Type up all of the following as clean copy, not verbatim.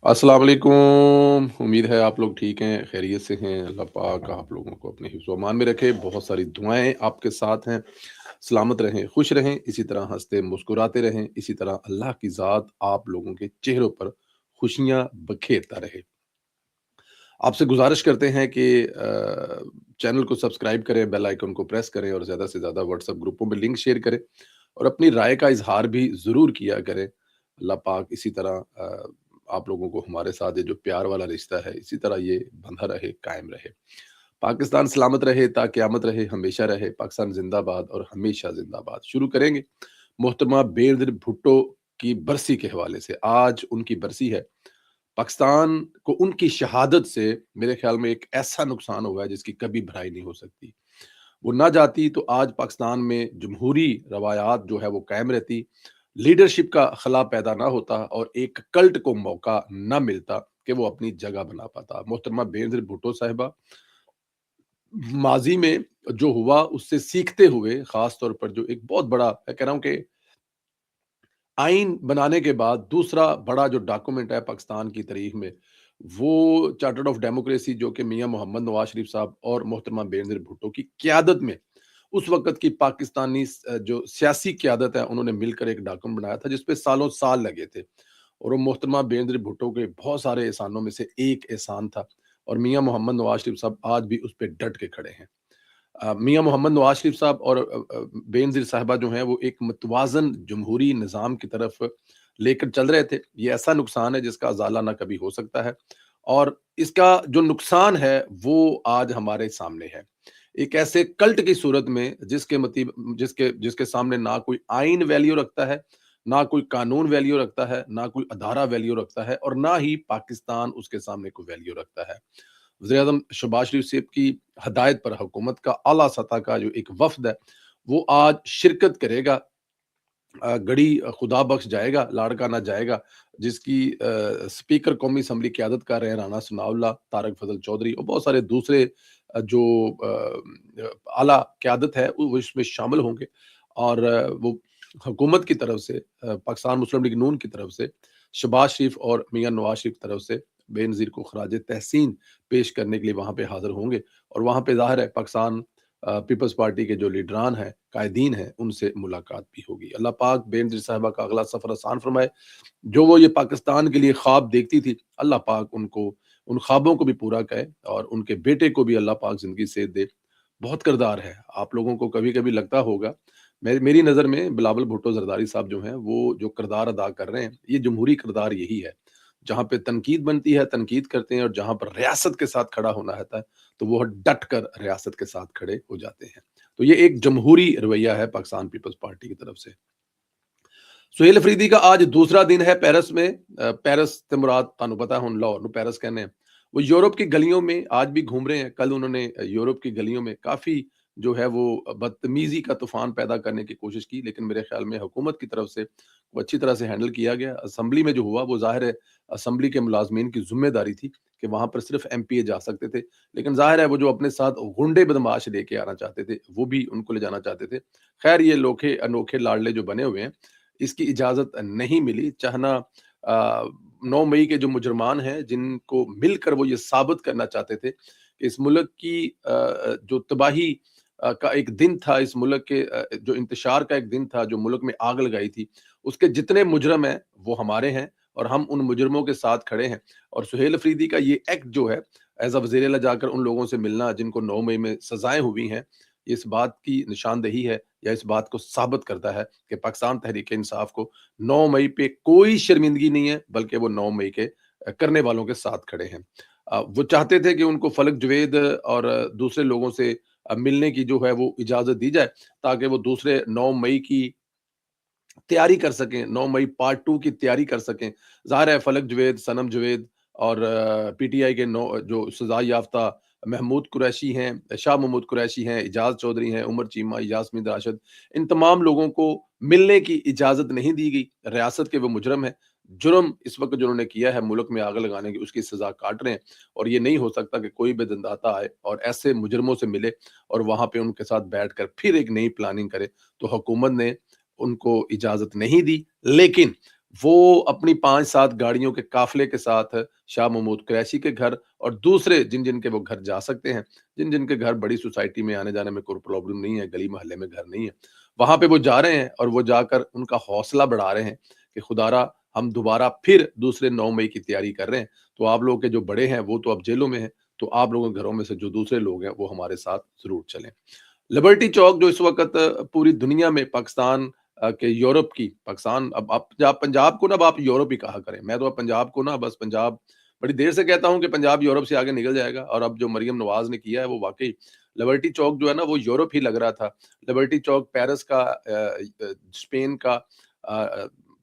अस्सलाम वालेकुम। उम्मीद है आप लोग ठीक हैं, खैरियत से हैं। अल्लाह पाक आप लोगों को अपने हिफ्ज़ व अमान में रखे। बहुत सारी दुआएँ आपके साथ हैं। सलामत रहें, खुश रहें, इसी तरह हँसते मुस्कुराते रहें। इसी तरह अल्लाह की ज़ात आप लोगों के चेहरों पर खुशियाँ बखेरता रहे। आपसे गुज़ारिश करते हैं कि चैनल को सब्सक्राइब करें, बेल आइकन को प्रेस करें और ज़्यादा से ज़्यादा व्हाट्सएप ग्रुपों में लिंक शेयर करें और अपनी राय का इज़हार भी ज़रूर किया करें। अल्लाह पाक इसी तरह आप लोगों को हमारे साथ ये जो प्यार वाला रिश्ता है, इसी तरह ये बंधा रहे, कायम रहे। पाकिस्तान सलामत रहे, ता क़यामत रहे, हमेशा रहे। पाकिस्तान ज़िंदाबाद और हमेशा ज़िंदाबाद। शुरू करेंगे मोहतरमा बेनज़ीर भुट्टो की बरसी के हवाले से। आज उनकी बरसी है। पाकिस्तान को उनकी शहादत से मेरे ख्याल में एक ऐसा नुकसान हुआ है जिसकी कभी भराई नहीं हो सकती। वो ना जाती तो आज पाकिस्तान में जमहूरी रवायात जो है वो कायम रहती, लीडरशिप का खला पैदा ना होता और एक कल्ट को मौका ना मिलता कि वो अपनी जगह बना पाता। मोहतरमा बेनज़ीर भुट्टो साहिबा माज़ी में जो हुआ उससे सीखते हुए ख़ास तौर पर जो एक बहुत बड़ा मैं कह रहा हूँ कि आइन बनाने के बाद दूसरा बड़ा जो डॉक्यूमेंट है पाकिस्तान की तारीख में, वो चार्टर ऑफ डेमोक्रेसी जो कि मियाँ मोहम्मद नवाज शरीफ साहब और मोहतरमा बेनज़ीर भुट्टो की क़यादत में उस वक़्त की पाकिस्तानी जो सियासी क़यादत है, उन्होंने मिलकर एक डॉक्यूमेंट बनाया था, जिसपे सालों-साल लगे थे और वो मोहतरमा बेनज़ीर भुट्टो के बहुत सारे एहसानों में से एक एहसान था और मियाँ मोहम्मद नवाज शरीफ साहब आज भी उस पे डट के खड़े हैं। मियाँ मोहम्मद नवाज शरीफ साहब और बेनज़ीर साहिबा जो हैं वो एक मुतवाज़न जमहूरी निज़ाम की तरफ लेकर चल रहे थे। ये ऐसा नुकसान है जिसका अज़ाला ना कभी हो सकता है और इसका जो नुकसान है वो आज हमारे सामने है। एक ऐसे कल्ट की सूरत में जिसके जिसके सामने ना कोई आइन वैल्यू रखता है, ना कोई कानून वैल्यू रखता है, ना कोई अदारा वैल्यू रखता है और ना ही पाकिस्तान उसके सामने कोई वैल्यू रखता है। वज़ीर-ए-आज़म शहबाज शरीफ साहब की हदायत पर हुकूमत का आला सतह का जो एक वफ़्द है, वो आज शिरकत करेगा। गड़ी खुदा बख्श जाएगा, लाड़काना जाएगा, जिसकी स्पीकर कौमी असम्बली क़यादत कर रहे हैं राना सनाउल्लाह, तारिक फ़ज़ल चौधरी और बहुत सारे दूसरे जो आला क़यादत है, वो इसमें शामिल होंगे और वो हुकूमत की तरफ से पाकिस्तान मुस्लिम लीग नून की तरफ से शहबाज शरीफ और मियाँ नवाज़ शरीफ की तरफ से बेनज़ीर को ख़राज तहसीन पेश करने के लिए वहाँ पे हाज़िर होंगे और वहाँ पे ज़ाहिर है पाकिस्तान पीपल्स पार्टी के जो लीडरान हैं, कायदीन हैं, उनसे मुलाकात भी होगी। अल्लाह पाक बेनज़ीर साहिबा का अगला सफ़र आसान फरमाए। जो वो ये पाकिस्तान के लिए ख्वाब देखती थी, अल्लाह पाक उनको उन ख्वाबों को भी पूरा करे और उनके बेटे को भी अल्लाह पाक ज़िंदगी सेहत दे। बहुत किरदार है, आप लोगों को कभी-कभी लगता होगा, मेरी नज़र में बिलावल भुट्टो ज़रदारी साहब जो हैं, वो जो किरदार अदा कर रहे हैं, ये जमहूरी किरदार यही है। जहाँ पे तनकीद बनती है, तनकीद करते हैं और जहाँ पर रियासत के साथ खड़ा होना रहता है, तो वो डट कर रियासत के साथ खड़े हो जाते हैं। तो ये एक जमहूरी रवैया है पाकिस्तान पीपल्स पार्टी की तरफ से। सुहेल अफरीदी का आज दूसरा दिन है पेरिस में। पेरिस ते मुराद ਤੁਹਾਨੂੰ पता है हुण लाहौर ਨੂੰ पेरिस कहने हैं। वो यूरोप की गलियों में आज भी घूम रहे हैं। कल उन्होंने यूरोप की गलियों में काफ़ी जो है वो बदतमीज़ी का तूफ़ान पैदा करने की कोशिश की, लेकिन मेरे ख़्याल में हुकूमत की तरफ से वो अच्छी तरह से हैंडल किया गया। असेंबली में जो हुआ वो ज़ाहिर है असेंबली के मुलाज़मीन की ज़िम्मेदारी थी कि वहाँ पर सिर्फ़ एमपीए जा सकते थे। लेकिन ज़ाहिर है वो जो अपने साथ गुंडे बदमाश लेके आना चाहते थे, वो भी उनको ले जाना चाहते थे। ख़ैर ये लोखे अनोखे लाडले जो बने हुए हैं, इसकी इजाज़त नहीं मिली। चाहना 9 मई के जो मुजरमान हैं, जिनको मिलकर वो ये साबित करना चाहते थे कि इस मुल्क की जो तबाही का एक दिन था, इस मुल्क के जो इंतशार का एक दिन था, जो मुल्क में आग लगाई थी, उसके जितने मुजरिम हैं, वो हमारे हैं और हम उन मुजरिमों के साथ खड़े हैं। और सुहेल अफरीदी का ये एक्ट जो है, एज़ अ वज़ीर-ए-आला जाकर उन लोगों से मिलना जिनको 9 मई में सज़ाएँ हुई हैं, इस बात की निशानदेही है या इस बात को साबित करता है कि पाकिस्तान तहरीक-ए-इंसाफ को 9 मई पे कोई शर्मिंदगी नहीं है, बल्कि वो 9 मई के करने वालों के साथ खड़े हैं। वो चाहते थे कि उनको फलक जवेद और दूसरे लोगों से मिलने की जो है वो इजाज़त दी जाए, ताकि वो दूसरे 9 मई की तैयारी कर सकें, 9 मई पार्ट 2 की तैयारी कर सकें। ज़ाहिर है फलक जवेद, सनम जवेद और पीटीआई के जो सज़ा याफ़्ता महमूद कुरैशी हैं, शाह महमूद कुरैशी हैं, इजाज़ चौधरी हैं, उमर चीमा, यास्मीन राशिद, इन तमाम लोगों को मिलने की इजाज़त नहीं दी गई। रियासत के वो मुजरिम हैं। जुर्म इस वक़्त जो उन्होंने किया है मुल्क में आग लगाने की, उसकी सज़ा काट रहे हैं और ये नहीं हो सकता कि कोई भी दंदाता आए और ऐसे मुजरिमों से मिले और वहाँ पे उनके साथ बैठकर फिर एक नई प्लानिंग करे। तो हुकूमत ने उनको इजाज़त नहीं दी, लेकिन وہ اپنی 5-7 گاڑیوں کے قافلے کے ساتھ شاہ محمود قریشی کے گھر اور دوسرے جن جن کے وہ گھر جا سکتے ہیں، جن جن کے گھر بڑی سوسائٹی میں آنے جانے میں کوئی پرابلم نہیں ہے، گلی محلے میں گھر نہیں ہے، وہاں پہ وہ جا رہے ہیں اور وہ جا کر ان کا حوصلہ بڑھا رہے ہیں کہ خدا را ہم دوبارہ پھر دوسرے 9 مئی کی تیاری کر رہے ہیں، تو آپ لوگوں کے جو بڑے ہیں وہ تو اب جیلوں میں ہیں، تو آپ لوگوں کے گھروں میں سے جو دوسرے لوگ ہیں وہ ہمارے ساتھ ضرور چلیں۔ لبرٹی چوک جو اس وقت پوری دنیا میں پاکستان کہ یورپ کی پاکستان اب پنجاب کو نا اب آپ یورپ ہی کہا کریں، میں تو اب پنجاب کو نا بس پنجاب بڑی دیر سے کہتا ہوں کہ پنجاب یورپ سے آگے نکل جائے گا، اور اب جو مریم نواز نے کیا ہے وہ واقعی لبرٹی چوک جو ہے نا وہ یورپ ہی لگ رہا تھا۔ لبرٹی چوک پیرس کا، اسپین کا،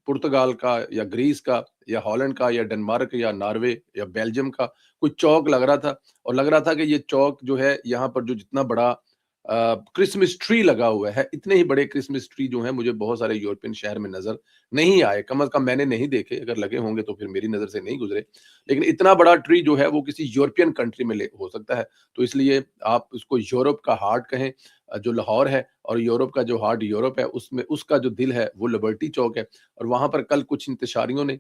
پرتگال کا یا گریس کا یا ہالینڈ کا یا ڈنمارک یا ناروے یا بیلجیم کا کوئی چوک لگ رہا تھا، اور لگ رہا تھا کہ یہ چوک جو ہے یہاں پر جو جتنا بڑا کرسمس ٹری لگا ہوا ہے، اتنے ہی بڑے کرسمس ٹری جو ہیں مجھے بہت سارے یورپین شہر میں نظر نہیں آئے، کم از کم میں نے نہیں دیکھے، اگر لگے ہوں گے تو پھر میری نظر سے نہیں گزرے، لیکن اتنا بڑا ٹری جو ہے وہ کسی یورپین کنٹری میں ہو سکتا ہے، تو اس لیے آپ اس کو یورپ کا ہارٹ کہیں، جو لاہور ہے، اور یورپ کا جو ہارٹ یورپ ہے، اس میں اس کا جو دل ہے وہ لبرٹی چوک ہے، اور وہاں پر کل کچھ انتشاریوں نے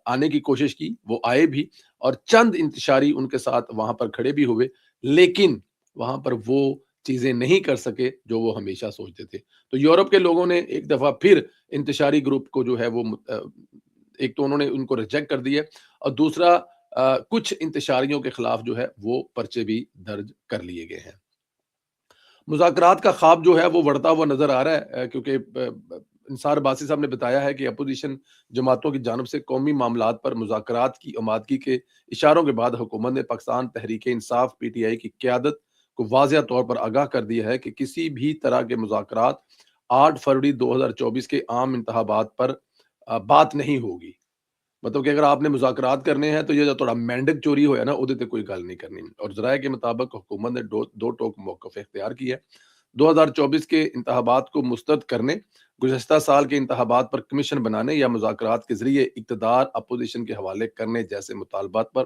آنے کی کوشش کی، وہ آئے بھی، اور چند انتشاری ان کے ساتھ وہاں پر کھڑے بھی ہوئے، لیکن وہاں پر وہ چیزیں نہیں کر سکے جو وہ ہمیشہ سوچتے تھے۔ تو یورپ کے لوگوں نے ایک دفعہ پھر انتشاری گروپ کو جو ہے وہ ایک تو انہوں نے ان کو ریجیکٹ کر دیا، اور دوسرا کچھ انتشاریوں کے خلاف جو ہے وہ پرچے بھی درج کر لیے گئے ہیں۔ مذاکرات کا خواب جو ہے وہ بڑھتا ہوا نظر آ رہا ہے، کیونکہ انصار باسی صاحب نے بتایا ہے کہ اپوزیشن جماعتوں کی جانب سے قومی معاملات پر مذاکرات کی آمادگی کے اشاروں کے بعد حکومت نے Pakistan Tehreek Insaf P T I کی قیادت کو واضح طور پر آگاہ کر دیا ہے کہ کسی بھی طرح کے مذاکرات 8 فروری 2024 کے عام انتخابات پر بات نہیں ہوگی۔ مطلب کہ اگر آپ نے مذاکرات کرنے ہیں تو یہ جو تھوڑا مینڈک چوری ہویا نا ادھے تے کوئی گل نہیں کرنی، اور ذرائع کے مطابق حکومت نے دو ٹوک موقف اختیار کیا ہے۔ 2024 کے انتخابات کو مسترد کرنے، گزشتہ سال کے انتخابات پر کمیشن بنانے یا مذاکرات کے ذریعے اقتدار اپوزیشن کے حوالے کرنے جیسے مطالبات پر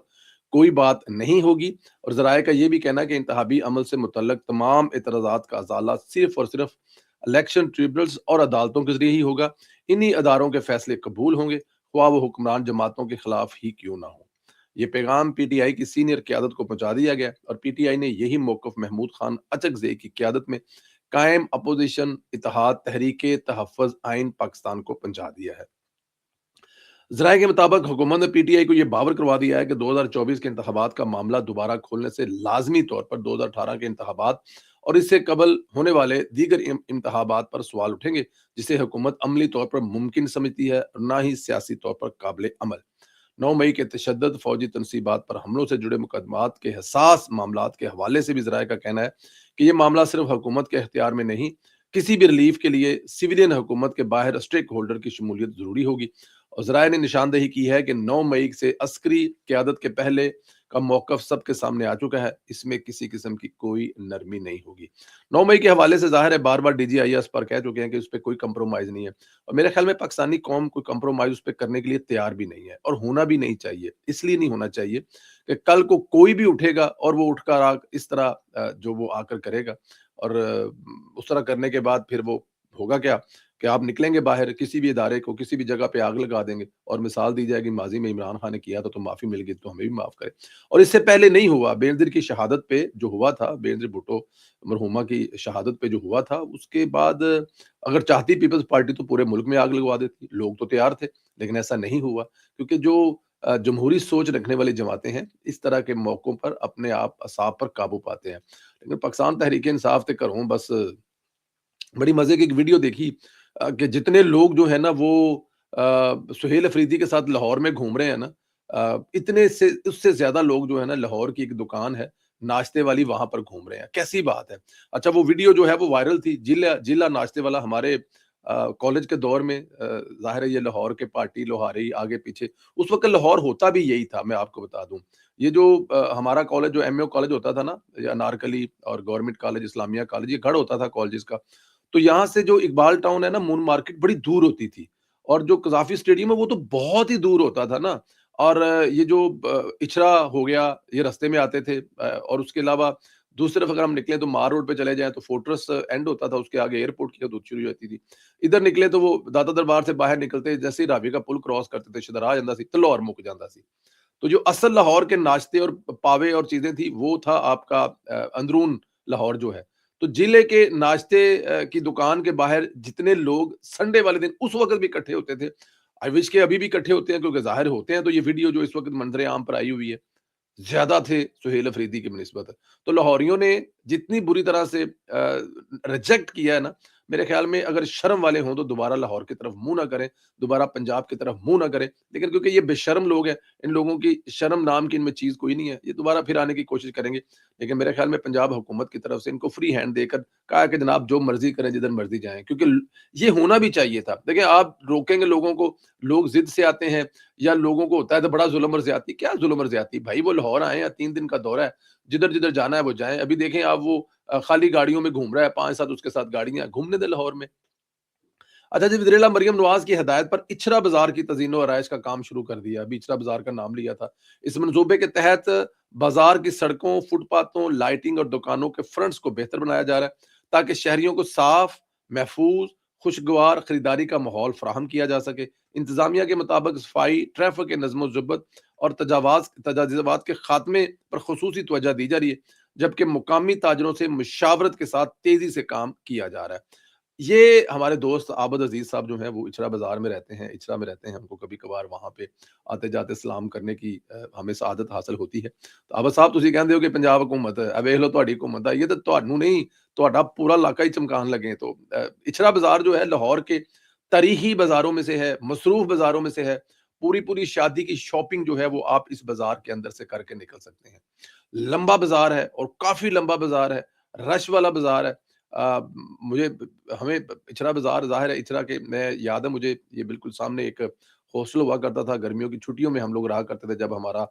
کوئی بات نہیں ہوگی، اور ذرائع کا یہ بھی کہنا ہے کہ انتخابی عمل سے متعلق تمام اعتراضات کا ازالہ صرف اور صرف الیکشن ٹریبونلز اور عدالتوں کے ذریعے ہی ہوگا، انہی اداروں کے فیصلے قبول ہوں گے، خواہ وہ حکمران جماعتوں کے خلاف ہی کیوں نہ ہو۔ یہ پیغام پی ٹی آئی کی سینئر قیادت کو پہنچا دیا گیا، اور پی ٹی آئی نے یہی موقف محمود خان اچکزئی کی قیادت میں قائم اپوزیشن اتحاد تحریک تحفظ آئین پاکستان کو پہنچا دیا ہے۔ ذرائع کے مطابق حکومت نے پی ٹی آئی کو یہ باور کروا دیا ہے کہ 2024 کے انتخابات کا معاملہ دوبارہ کھولنے سے لازمی طور پر 2018 کے انتخابات اور اس سے قبل ہونے والے دیگر انتخابات پر سوال اٹھیں گے، جسے حکومت عملی طور پر ممکن سمجھتی ہے اور نہ ہی سیاسی طور پر قابل عمل۔ 9 مئی کے تشدد فوجی تنصیبات پر حملوں سے جڑے مقدمات کے حساس معاملات کے حوالے سے بھی ذرائع کا کہنا ہے کہ یہ معاملہ صرف حکومت کے اختیار میں نہیں، کسی بھی ریلیف کے لیے سویلین حکومت کے باہر اسٹیک ہولڈر کی شمولیت ضروری ہوگی، اور ذرائع نے نشاندہی کی ہے کہ 9 مئی سے عسکری قیادت کے پہلے کا موقف سب کے سامنے آ چکا ہے، اس میں کسی قسم کی کوئی نرمی نہیں ہوگی۔ 9 مئی کے حوالے سے ظاہر ہے بار bar D G I S پر کہہ چکے ہیں کہ اس پہ کوئی کمپرومائز نہیں ہے، اور میرے خیال میں پاکستانی قوم کوئی کمپرومائز اس پہ کرنے کے لیے تیار بھی نہیں ہے، اور ہونا بھی نہیں چاہیے۔ اس لیے نہیں ہونا چاہیے کہ کل کو کوئی بھی اٹھے گا اور وہ اٹھ کر اس طرح جو وہ آ کر کرے گا، اور اس طرح کرنے کے بعد پھر وہ ہوگا کیا کہ آپ نکلیں گے باہر کسی بھی ادارے کو کسی بھی جگہ پہ آگ لگا دیں گے، اور مثال دی جائے گی ماضی میں عمران خان نے کیا تھا تو معافی مل گئی تو ہمیں بھی معاف کرے، اور اس سے پہلے نہیں ہوا بینظیر کی شہادت پہ جو ہوا تھا، بینظیر بھٹو مرحومہ کی شہادت پہ جو ہوا تھا، اس کے بعد اگر چاہتی پیپلز پارٹی تو پورے ملک میں آگ لگوا دیتی، لوگ تو تیار تھے، لیکن ایسا نہیں ہوا، کیونکہ جو جمہوری سوچ رکھنے والی جماعتیں ہیں اس طرح کے موقعوں پر اپنے آپ اعصاب پر قابو پاتے ہیں۔ لیکن پاکستان تحریک انصاف تے کروں بس بڑی مزے کی ایک ویڈیو دیکھی کہ جتنے لوگ جو ہے نا وہ سہیل افریدی کے ساتھ لاہور میں گھوم رہے ہیں نا، اتنے سے اس سے زیادہ لوگ جو ہے نا لاہور کی ایک دکان ہے ناشتے والی وہاں پر گھوم رہے ہیں، کیسی بات ہے۔ اچھا وہ ویڈیو جو ہے وہ وائرل تھی، جیلا ناشتے والا ہمارے کالج کے دور میں ظاہر ہے یہ لاہور کے پارٹی لوہاری آگے پیچھے، اس وقت لاہور ہوتا بھی یہی تھا، میں آپ کو بتا دوں یہ جو ہمارا کالج جو ایم اے کالج ہوتا تھا نا، یا انارکلی اور گورنمنٹ کالج اسلامیہ کالج، یہ گڑھ ہوتا تھا کالجز کا، تو یہاں سے جو اقبال ٹاؤن ہے نا مون مارکیٹ بڑی دور ہوتی تھی، اور جو قذافی اسٹیڈیم ہے وہ تو بہت ہی دور ہوتا تھا نا، اور یہ جو اچھرا ہو گیا یہ رستے میں آتے تھے، اور اس کے علاوہ दूसरी तरफ अगर हम निकले तो मार रोड पे चले जाएँ तो फोर्ट्रेस एंड होता था, उसके आगे एयरपोर्ट की हदूद शुरू हो जाती थी। इधर निकले तो वो दाता दरबार से बाहर निकलते जैसे ही रावी का पुल क्रॉस करते थे, शदरा जांदा सी ते लाहौर मुक जांदा सी। तो जो असल लाहौर के नाश्ते और पावे और चीज़ें थी, वो था आपका अंदरून लाहौर जो है। तो जिले के नाश्ते की दुकान के बाहर जितने लोग संडे वाले दिन उस वक़्त भी इकट्ठे होते थे, आई विश के अभी भी इकट्ठे होते हैं, क्योंकि ज़ाहिर होते हैं तो ये वीडियो जो इस वक़्त मंज़र आम पर आई हुई है, ज़्यादा थे सुहेल अफरीदी की बनिस्बत। तो लाहौरियों ने जितनी बुरी तरह से रिजेक्ट किया है ना, मेरे ख़्याल में अगर शर्म वाले हों तो दोबारा लाहौर की तरफ मुँह ना करें, दोबारा पंजाब की तरफ मुँह ना करें। लेकिन क्योंकि ये बेशर्म लोग हैं, इन लोगों की शर्म नाम की इनमें चीज़ कोई नहीं है, ये दोबारा फिर आने की कोशिश करेंगे। लेकिन मेरे ख़्याल में पंजाब हुकूमत की तरफ से इनको फ्री हैंड देकर कहा है कि जनाब जो मर्ज़ी करें, जिधर मर्ज़ी जाएँ, क्योंकि ये होना भी चाहिए था। देखिए, आप रोकेंगे लोगों को, लोग ज़िद से आते हैं या लोगों को होता है तो बड़ा ज़ुल्म और ज़्यादती। क्या ज़ुल्म और ज़्यादती? भाई वो लाहौर आए हैं, 3 दिन का दौरा है, जिधर-जिधर जाना है वो जाएँ। अभी देखें आप, वो खाली गाड़ियों में घूम रहा है, 5-7 उसके साथ गाड़ियाँ हैं, घूमने दें लाहौर में। अच्छा जी, वज़ीर-ए-आला मरियम नवाज़ की हिदायत पर इचरा बाज़ार की तज़ीनो-आराइश का काम शुरू कर दिया। अभी इचरा बाज़ार का नाम लिया था। इस मंसूबे के तहत बाज़ार की सड़कों, फुटपाथों, लाइटिंग और दुकानों के फ्रंट्स को बेहतर बनाया जा रहा है, ताकि शहरियों को साफ, महफूज, खुशगवार खरीदारी का माहौल फ़राहम किया जा सके। इंतज़ामिया के मुताबिक सफाई, ट्रैफ़िक के नज़्म-ओ-ज़ब्त और तजावाज़ के खात्मे पर ख़ुसूसी तवज्जो दी जा रही है, जबकि मुकामी ताजरों से मुशावरत के साथ तेज़ी से काम किया जा रहा है। ये हमारे दोस्त आबद अजीज साहब जो हैं वो इचरा बाजार में रहते हैं, इचरा में रहते हैं। हमको कभी-कभार वहाँ पे आते-जाते सलाम करने की हमें सआदत हासिल होती है। तो आबद साहब, ਤੁਸੀਂ ਕਹਿੰਦੇ ਹੋ ਕਿ ਪੰਜਾਬ ਹਕੂਮਤ ਹੈ, ਵੇਖ ਲਓ ਤੁਹਾਡੀ ਹਕੂਮਤ ਆ, ये तो ਤੁਹਾਨੂੰ नहीं, ਤੁਹਾਡਾ पूरा इलाका ही चमकाने लगे। तो इचरा बाजार जो है लाहौर के तारीखी बाजारों में से है, मसरूफ बाजारों में से है। पूरी-पूरी शादी की शॉपिंग जो है वो आप इस बाजार के अंदर से करके निकल सकते हैं। लंबा बाजार है और काफ़ी लंबा बाजार है, रश वाला बाजार है। अ, मुझे हमें इचरा बाज़ार ज़ाहिर है, इचरा के मैं याद है मुझे, ये बिल्कुल सामने एक हॉस्टल हुआ करता था। गर्मियों की छुट्टियों में हम लोग रहा करते थे जब हमारा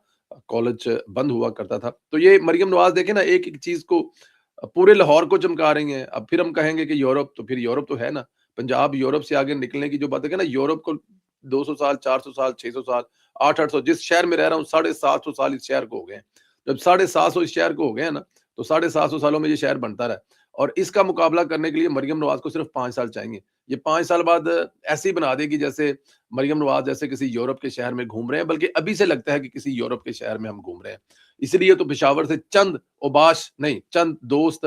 कॉलेज बंद हुआ करता था। तो ये मरियम नवाज़ देखें ना, एक-एक चीज़ को पूरे लाहौर को चमका रही हैं। अब फिर हम कहेंगे कि यूरोप, तो फिर यूरोप तो है ना। पंजाब यूरोप से आगे निकलने की जो बात है ना, यूरोप को 200 साल, 400 साल, 600 साल, 800-800, जिस शहर में रह रहा हूँ 750 साल इस शहर को हो गए हैं। जब 750 इस शहर को हो गए हैं ना, तो 750 सालों में ये शहर बनता रहा। और इसका मुकाबला करने के लिए मरियम नवाज़ को सिर्फ 5 साल चाहिए। ये 5 साल बाद ऐसे ही बना देगी जैसे मरियम नवाज़ जैसे किसी यूरोप के शहर में घूम रहे हैं, बल्कि अभी से लगता है कि किसी यूरोप के शहर में हम घूम रहे हैं। इसलिए तो पेशावर से चंद औबाश नहीं, चंद दोस्त,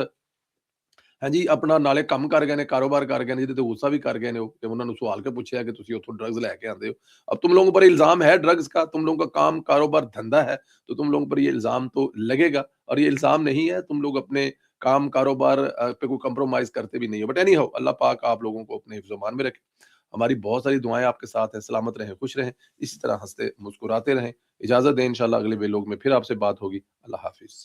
हाँ जी, अपना नाले ਕੰਮ ਕਰ गए ने, कारोबार कर गए ने, ਜਿਹਦੇ ਤੇ ਗੁੱਸਾ भी कर गए ने, वो उन्होंने सवाल के पूछा कि ਤੁਸੀਂ ਉੱਥੋਂ ड्रग्स लेके आते हो। अब तुम लोगों पर इल्जाम है ड्रग्स का, तुम लोगों का काम कारोबार धंधा है, तो तुम लोगों पर ये इल्जाम तो लगेगा। और ये इल्जाम नहीं है, तुम लोग अपने काम कारोबार पे कोई कंप्रोमाइज करते भी नहीं हो। बट एनी हाउ, अल्लाह पाक आप लोगों को अपने हिफ्ज़-ओ-मान में रखे। हमारी बहुत सारी दुआएं आपके साथ हैं। सलामत रहें, खुश रहें, इसी तरह हंसते मुस्कुराते रहें। इजाजत दें, इंशाल्लाह अगले व्लॉग में फिर आपसे बात होगी। अल्लाह हाफिज।